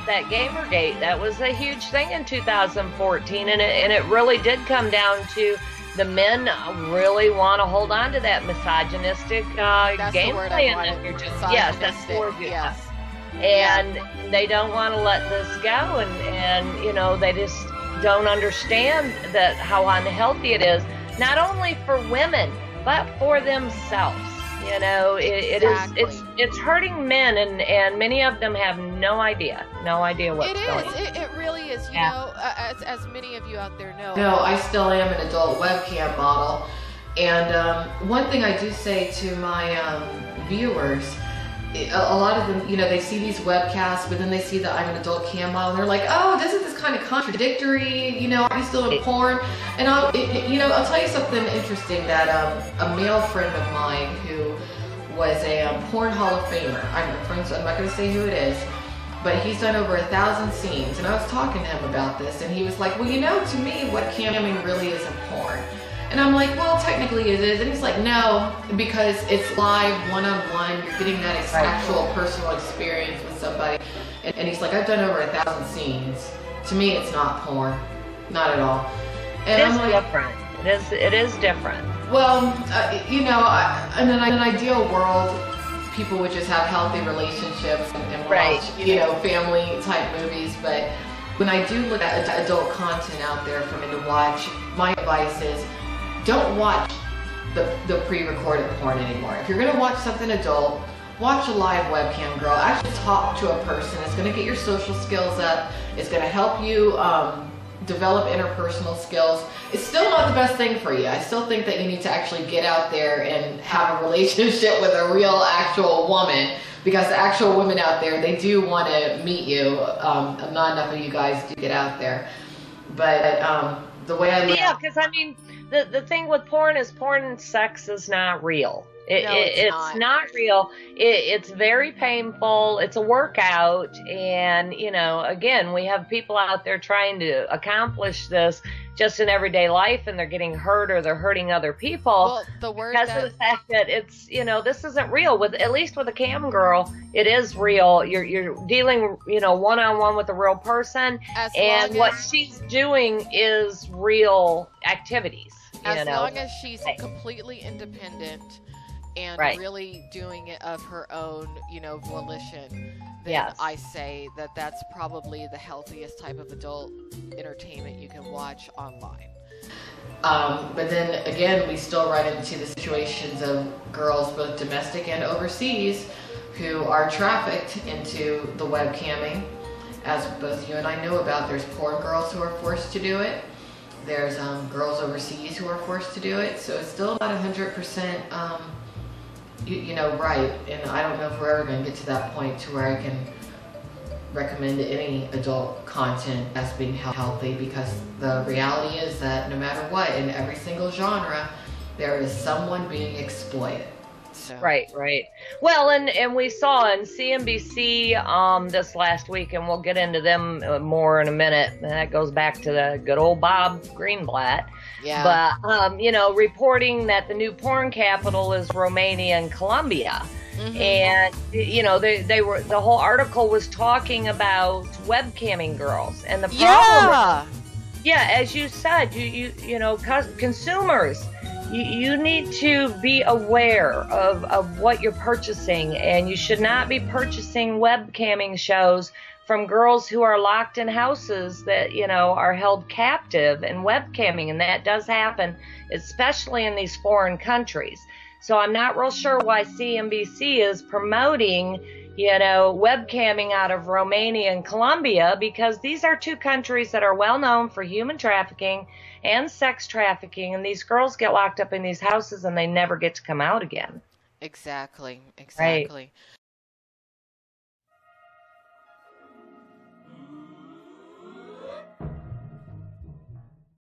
That Gamergate, that was a huge thing in 2014, and it really did come down to the men really want to hold on to that misogynistic gameplay. Yes, that's the word. Yes. And they don't want to let this go, and you know, they just don't understand that how unhealthy it is, not only for women but for themselves. You know, it's hurting men, and many of them have no idea what's going on. It really is. You know, as many of you out there know. No, I still am an adult webcam model, and one thing I do say to my viewers, a lot of them, you know, they see these webcasts, but then they see that I'm an adult cam model, and they're like, "Oh, isn't this kind of contradictory? You know, are you still in porn?" And I'll tell you something interesting that a male friend of mine who was a porn Hall of Famer. I'm not going to say who it is, but he's done over 1,000 scenes, and I was talking to him about this, and he was like, "Well, you know, to me, webcamming really isn't porn." And I'm like, "Well, technically it is." And he's like, "No, because it's live, one-on-one. You're getting that actual personal experience with somebody." And he's like, "I've done over 1,000 scenes. To me, it's not porn, not at all." And I'm like, different. It is different. Well, you know, in an ideal world, people would just have healthy relationships and watch, you know, family-type movies. But when I do look at adult content out there for me to watch, my advice is, don't watch the pre-recorded porn anymore. If you're going to watch something adult, watch a live webcam girl. Actually talk to a person. It's going to get your social skills up. It's going to help you develop interpersonal skills. It's still not the best thing for you. I still think that you need to actually get out there and have a relationship with a real actual woman, because the actual women out there, they do want to meet you. Not enough of you guys do get out there. But the way I look... Yeah, because I mean, the thing with porn is porn and sex is not real. It's not real. It's very painful. It's a workout. And, you know, again, we have people out there trying to accomplish this just in everyday life, and they're getting hurt, or they're hurting other people because of the fact that it's, you know, this isn't real. At least with a cam girl, it is real. You're dealing, you know, one-on-one with a real person, and what she's doing is real activities. As long as she's completely independent and really doing it of her own, you know, volition, then I say that that's probably the healthiest type of adult entertainment you can watch online. But then again, we still run into the situations of girls, both domestic and overseas, who are trafficked into the webcamming. As both you and I know about, there's porn girls who are forced to do it. There's girls overseas who are forced to do it. So it's still not 100% you know, right. And I don't know if we're ever going to get to that point to where I can recommend any adult content as being healthy, because the reality is that no matter what, in every single genre, there is someone being exploited. So. Right. Well, and we saw in CNBC this last week, and we'll get into them more in a minute. And that goes back to the good old Bob Greenblatt. Yeah. But you know, reporting that the new porn capital is Romania and Colombia. Mm-hmm. And you know, they were, the whole article was talking about webcamming girls, and the problem as you said, you know, consumers, you need to be aware of what you're purchasing, and you should not be purchasing webcamming shows from girls who are locked in houses that, you know, are held captive and webcamming, and that does happen, especially in these foreign countries. So I'm not real sure why CNBC is promoting, you know, webcamming out of Romania and Colombia, because these are two countries that are well known for human trafficking and sex trafficking, and these girls get locked up in these houses and they never get to come out again. Exactly. Right.